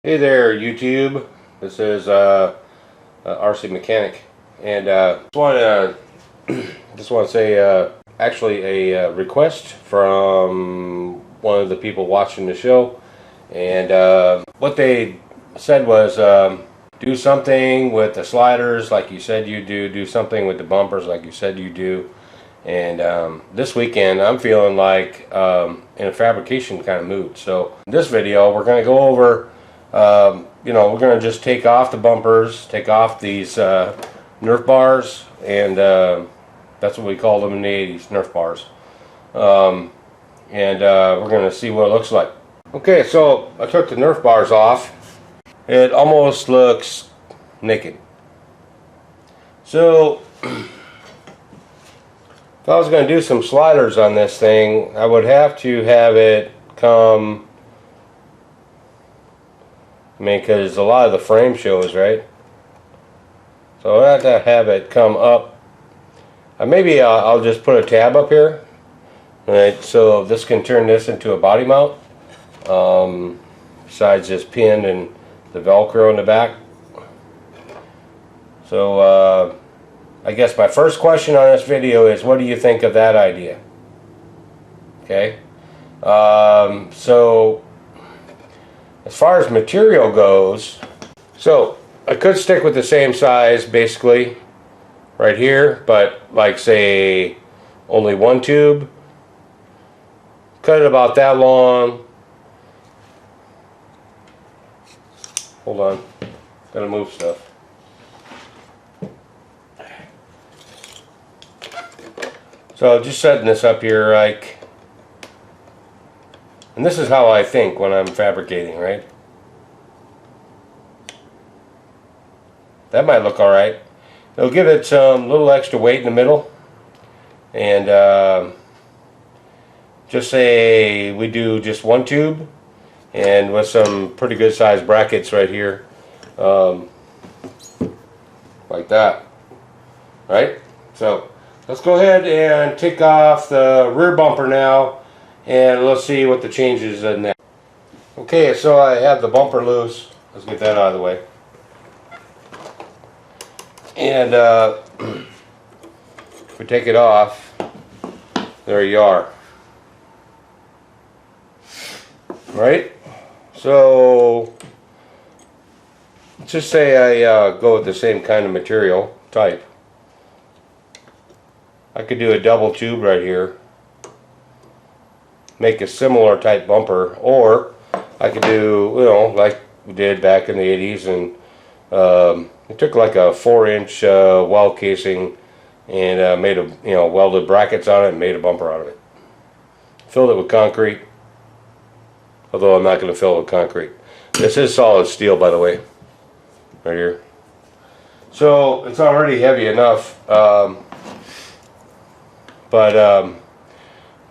Hey there, YouTube. This is RC Mechanic, and just want to say actually a request from one of the people watching the show, and what they said was do something with the sliders like you said you do something with the bumpers like you said you do, and this weekend I'm feeling like in a fabrication kind of mood. So in this video we're going to go over we're going to just take off the bumpers, take off these Nerf bars, and that's what we called them in the 80s, Nerf bars. We're going to see what it looks like. Okay, so I took the Nerf bars off. It almost looks naked. So if I was going to do some sliders on this thing, I would have to have it come, because a lot of the frame shows, right? So I have to have it come up. Maybe I'll just put a tab up here, right? So this can turn this into a body mount. Besides this pin and the Velcro in the back. So I guess my first question on this video is, what do you think of that idea? Okay. So as far as material goes, so I could stick with the same size basically right here, but like say only one tube, cut it about that long. Hold on, gotta move stuff. So just setting this up here, like, and this is how I think when I'm fabricating, right? That might look alright. It'll give it some little extra weight in the middle. And just say we do just one tube, and with some pretty good sized brackets right here. Like that. Right? So let's go ahead and take off the rear bumper now, and let's see what the changes in that. Okay, so I have the bumper loose. Let's get that out of the way. And if we take it off, there you are. Right? So let's just say I go with the same kind of material type. I could do a double tube right here, make a similar type bumper, or I could do, like we did back in the 80s, and I took like a 4-inch weld casing and made a welded brackets on it and made a bumper out of it. Filled it with concrete, although I'm not going to fill it with concrete. This is solid steel, by the way, right here. So it's already heavy enough. But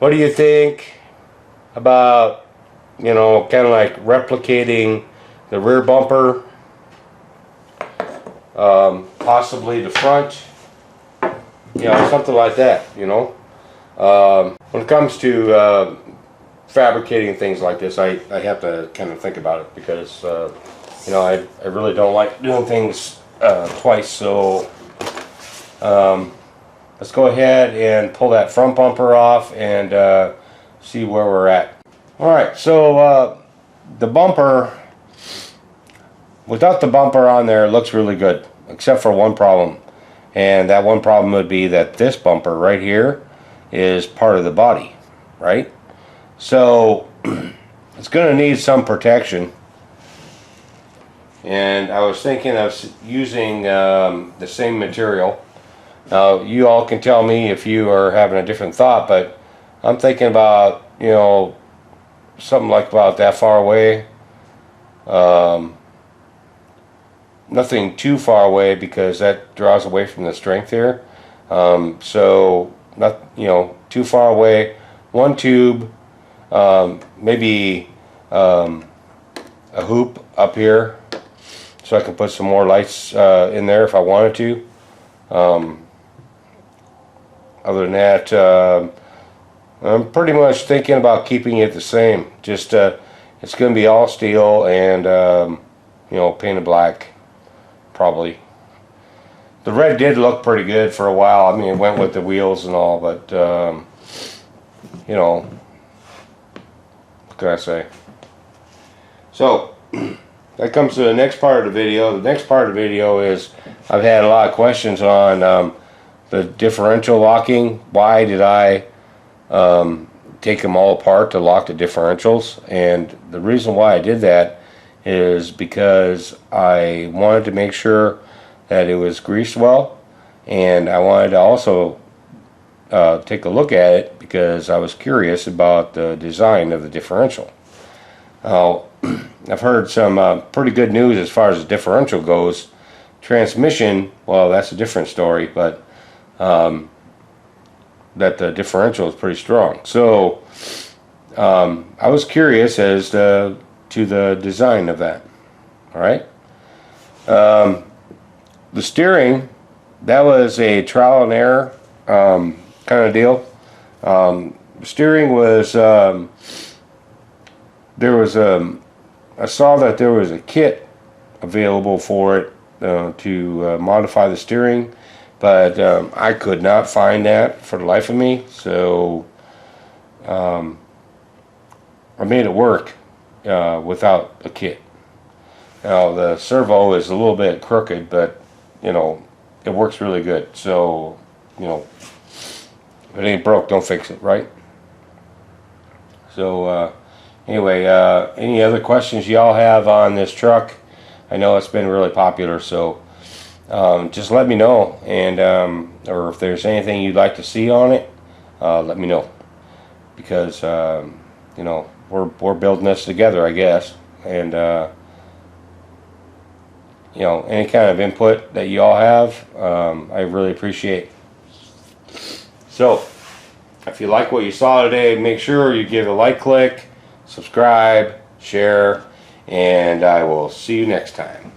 what do you think about, kind of like replicating the rear bumper, possibly the front, something like that, When it comes to fabricating things like this, I have to kind of think about it, because, I really don't like doing things twice. So let's go ahead and pull that front bumper off and see where we're at. Alright, so the bumper, without the bumper on there, it looks really good, except for one problem. And that one problem would be that this bumper right here is part of the body, right? So it's going to need some protection. And I was thinking of using the same material. Now, you all can tell me if you are having a different thought, but I'm thinking about, something like about that far away. Nothing too far away, because that draws away from the strength here. So, not, too far away. One tube, maybe a hoop up here, so I can put some more lights in there if I wanted to. Other than that, I'm pretty much thinking about keeping it the same. Just It's going to be all steel and you know, painted black, probably. The red did look pretty good for a while. I mean, it went with the wheels and all, but you know, what can I say? So that comes to the next part of the video. The next part of the video is I've had a lot of questions on the differential locking. Why did I take them all apart to lock the differentials? And the reason why I did that is because I wanted to make sure that it was greased well, and I wanted to also take a look at it because I was curious about the design of the differential. I've heard some pretty good news as far as the differential goes. Transmission, well, that's a different story, but that the differential is pretty strong. So I was curious as to the design of that. All right. The steering, that was a trial and error kind of deal. Steering was, there was I saw that there was a kit available for it to modify the steering, but I could not find that for the life of me, so I made it work without a kit. Now the servo is a little bit crooked, but you know, it works really good. So, you know, if it ain't broke, don't fix it, right? So anyway, any other questions y'all have on this truck? I know it's been really popular, so just let me know, and or if there's anything you'd like to see on it, let me know, because you know, we're building this together, I guess, and you know, any kind of input that you all have, I really appreciate. So if you like what you saw today, make sure you give a like, click, subscribe, share, and I will see you next time.